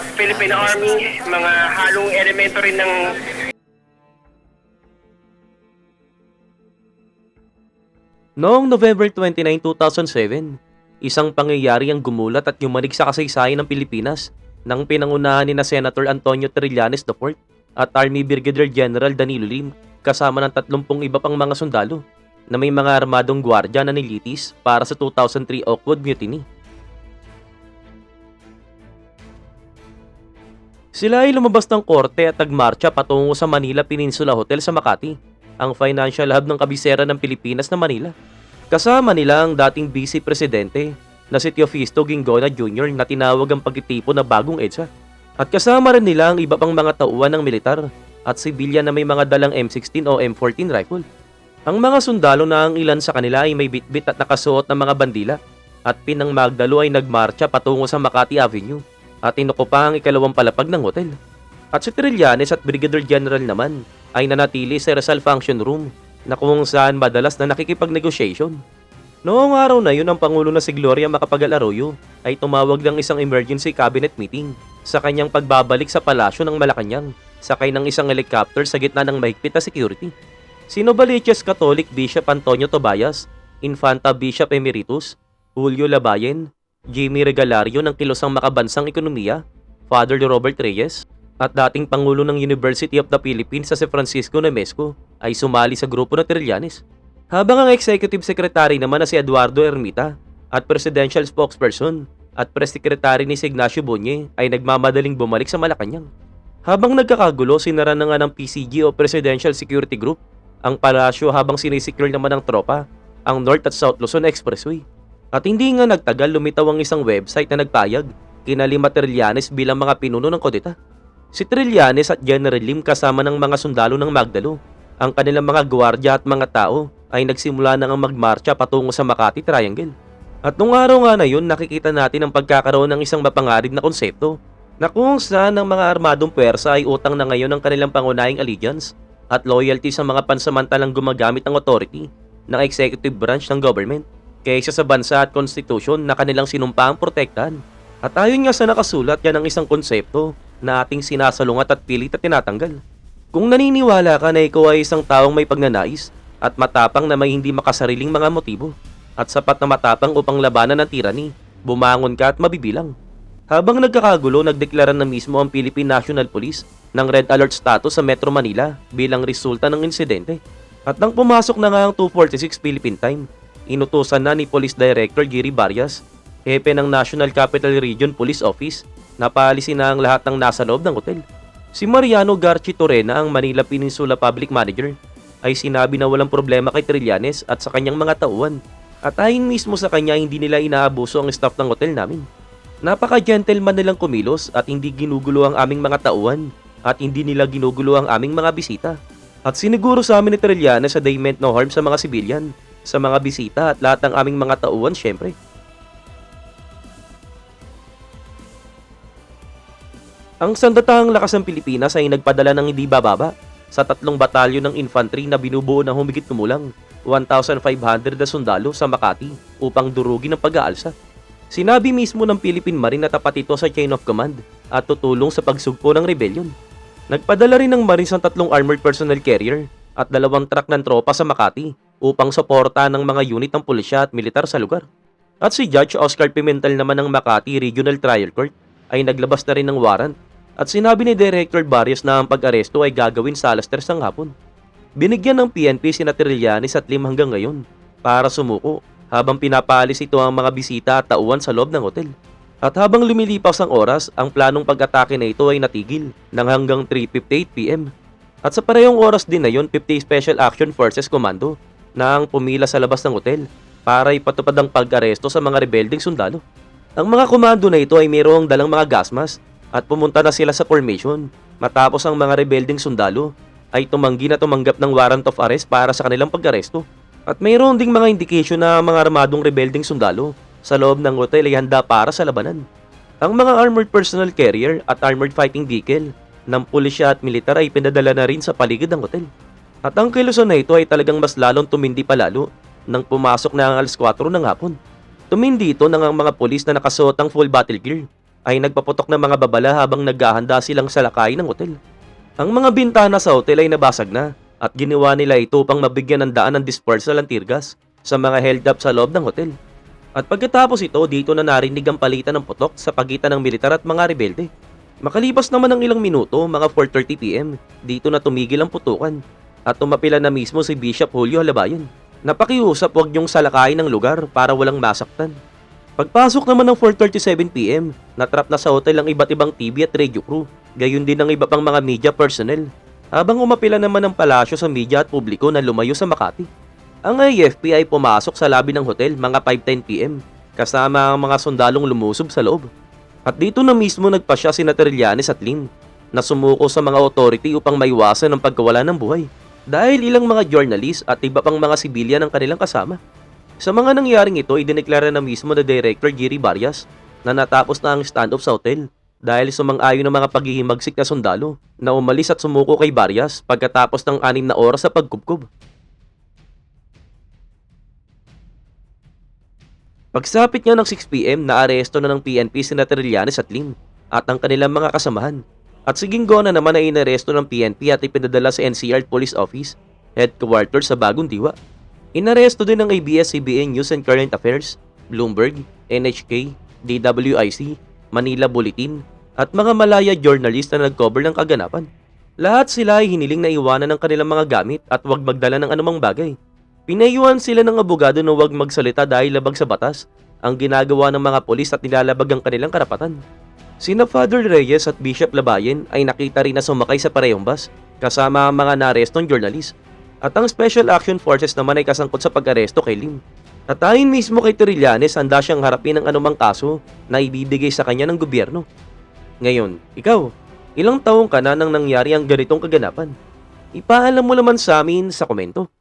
Philippine Army, mga halong elemento rin ng Noong November 29, 2007, isang pangyayari ang gumulat at yumanig sa kasaysayan ng Pilipinas nang pinangunahan ni na Senator Antonio Trillanes IV at Army Brigadier General Danilo Lim kasama ng 30 iba pang mga sundalo na may mga armadong gwardya na nilitis para sa 2003 Oakwood Mutiny. Sila ay lumabas ng korte at nagmarcha patungo sa Manila Peninsula Hotel sa Makati, ang financial hub ng kabisera ng Pilipinas na Manila. Kasama nila ang dating Vice Presidente na si Teofisto Ginggona Jr. na tinawag ang pagtitipon na bagong EDSA. At kasama rin nila ang iba pang mga tauhan ng militar at sibilyan na may mga dalang M16 o M14 rifle. Ang mga sundalo na ang ilan sa kanila ay may bitbit at nakasuot ng mga bandila at Pinang Magdalo ay nagmarcha patungo sa Makati Avenue at inukupa ang ikalawang palapag ng hotel. At si Trillanes at Brigadier General naman ay nanatili sa Rizal Function Room na kung saan madalas na nakikipag-negotiation. Noong araw na yun, ang Pangulo na si Gloria Macapagal Arroyo ay tumawag ng isang emergency cabinet meeting sa kanyang pagbabalik sa palasyo ng Malacanang sakay ng isang helicopter sa gitna ng mahigpit na security. Si Novaliches Catholic Bishop Antonio Tobayas, Infanta Bishop Emeritus, Julio Labayen, Jimmy Regalario ng Kilosang Makabansang Ekonomiya, Father Robert Reyes, at dating Pangulo ng University of the Philippines sa si Francisco Nemesco ay sumali sa grupo na Trillanes. Habang ang Executive Secretary naman na si Eduardo Ermita at Presidential Spokesperson at Press Secretary ni Ignacio Bonye ay nagmamadaling bumalik sa Malacanang. Habang nagkakagulo, sinara na nga ng PCG o Presidential Security Group ang palasyo habang sinisecure naman ng tropa ang North at South Luzon Expressway. At hindi nga nagtagal, lumitaw ang isang website na nagpayag kina Lima Trillanes bilang mga pinuno ng kudeta. Si Trillanes at General Lim kasama ng mga sundalo ng Magdalo, ang kanilang mga gwardiya at mga tao ay nagsimula na ang magmarcha patungo sa Makati Triangle. At nung araw nga na yun, nakikita natin ang pagkakaroon ng isang mapangarib na konsepto na kung saan ang mga armadong puwersa ay utang na ngayon ng kanilang pangunahing allegiance at loyalty sa mga pansamantalang gumagamit ng authority ng executive branch ng government kaysa sa bansa at konstitusyon na kanilang sinumpaang protektahan. At ayon nga sa nakasulat, yan ang isang konsepto na ating sinasalungat at pilit at tinatanggal. Kung naniniwala ka na ikaw ay isang taong may pagnanais at matapang na may hindi makasariling mga motibo at sapat na matapang upang labanan ng tyranny, bumangon ka at mabibilang. Habang nagkakagulo, nagdeklara na mismo ang Philippine National Police ng Red Alert status sa Metro Manila bilang resulta ng insidente. At nang pumasok na nga ang 2:46 Philippine Time, inutusan na ni Police Director Giri Barrias, hepe ng National Capital Region Police Office, na paalisin na ang lahat ng nasa loob ng hotel. Si Mariano Garchi Torena, ang Manila Peninsula Public Manager, ay sinabi na walang problema kay Trillanes at sa kanyang mga tauhan. At ayon mismo sa kanya, hindi nila inaabuso ang staff ng hotel namin. Napaka-gentleman nilang kumilos at hindi ginugulo ang aming mga tauhan at hindi nila ginugulo ang aming mga bisita. At siniguro sa amin ni Trillanes na they meant no harm sa mga sibilyan, sa mga bisita at lahat ng aming mga tauhan syempre. Ang Sandatahang Lakas ng Pilipinas ay nagpadala ng hindi bababa sa 3 batalyon ng infantry na binubuo ng humigit kumulang 1,500 na sundalo sa Makati upang durugin ang pag-aalsa. Sinabi mismo ng Philippine Marine na tapat ito sa chain of command at tutulong sa pagsugpo ng rebellion. Nagpadala rin ng Marines ang 3 armored personnel carrier at 2 truck ng tropa sa Makati upang suporta ng mga unit ng pulisya at militar sa lugar. At si Judge Oscar Pimentel naman ng Makati Regional Trial Court ay naglabas na rin ng warrant at sinabi ni Director Barrios na ang pag-aresto ay gagawin sa alas 3 ng hapon. Binigyan ng PNP sina Trillanes at Lim hanggang ngayon para sumuko habang pinapaalis ito ang mga bisita at tauhan sa loob ng hotel. At habang lumilipas ang oras, ang planong pag-atake na ito ay natigil ng hanggang 3:58 PM. At sa parehong oras din na yun, 50 Special Action Forces Commando na ang pumila sa labas ng hotel para ipatupad ang pag-aresto sa mga rebelding sundalo. Ang mga komando na ito ay mayroong dalang mga gas mask at pumunta na sila sa formation matapos ang mga rebelding sundalo ay tumanggi na tumanggap ng warrant of arrest para sa kanilang pag-aresto. At mayroon ding mga indikasyon na mga armadong rebelding sundalo sa loob ng hotel ay handa para sa labanan. Ang mga armored personnel carrier at armored fighting vehicle ng pulisya at militar ay pinadala na rin sa paligid ng hotel. At ang kilusan na ito ay talagang mas lalong tumindi palalo nang pumasok na ang alas 4 ng hapon. Tumindi ito nang ang mga pulis na nakasuot ang full battle gear ay nagpaputok ng mga babala habang naghahanda silang salakay ng hotel. Ang mga bintana sa hotel ay nabasag na at ginawa nila ito upang mabigyan ng daan ng dispersal ng tear gas sa mga held up sa loob ng hotel. At pagkatapos ito, dito na narinig ang palitan ng putok sa pagitan ng militar at mga rebelde. Makalipas naman ng ilang minuto, mga 4:30 PM, dito na tumigil ang putukan at tumapila na mismo si Bishop Julio Halabayan. Napakiusap huwag niyong salakayin ng lugar para walang masaktan. Pagpasok naman ng 4:37 PM, natrap na sa hotel ang iba't ibang TV at radio crew, gayon din ang iba pang mga media personnel. Habang umapila naman ang palasyo sa media at publiko na lumayo sa Makati. Ang AFP ay pumasok sa lobby ng hotel mga 5:10 PM, kasama ang mga sundalong lumusob sa loob. At dito na mismo nagpasya sina Trillanes at Lim na sumuko sa mga authority upang maiwasan ang pagkawala ng buhay dahil ilang mga journalist at iba pang mga sibilyan ang kanilang kasama. Sa mga nangyaring ito, idineklara na mismo na Director Jerry Barrias na natapos na ang standoff sa hotel dahil sumang-ayon ng mga paghihimagsik na sundalo na umalis at sumuko kay Barrias pagkatapos ng 6 na oras sa pagkubkob. Pagsapit nga ng 6 PM, naaresto na ng PNP sina Trillanes at Lim at ang kanilang mga kasamahan. At si Gingo na naman ay inaresto ng PNP at ipinadala sa NCR Police Office, headquarters sa Bagong Diwa. Inaresto din ng ABS-CBN News and Current Affairs, Bloomberg, NHK, DWIC, Manila Bulletin, at mga Malaya journalist na nag-cover ng kaganapan. Lahat sila ay hiniling na iwanan ng kanilang mga gamit at huwag magdala ng anumang bagay. Pinayuhan sila ng abogado na huwag magsalita dahil labag sa batas ang ginagawa ng mga polis at nilalabag ang kanilang karapatan. Sina Father Reyes at Bishop Labayen ay nakita rin na sumakay sa parehong bus kasama ang mga naarestong journalist. At ang Special Action Forces naman ay kasangkot sa pag-aresto kay Lim. At ayon mismo kay Trillanes, handa siyang harapin ang anumang kaso na ibibigay sa kanya ng gobyerno. Ngayon, ikaw, ilang taong ka na nang nangyari ang ganitong kaganapan? Ipaalam mo naman sa amin sa komento.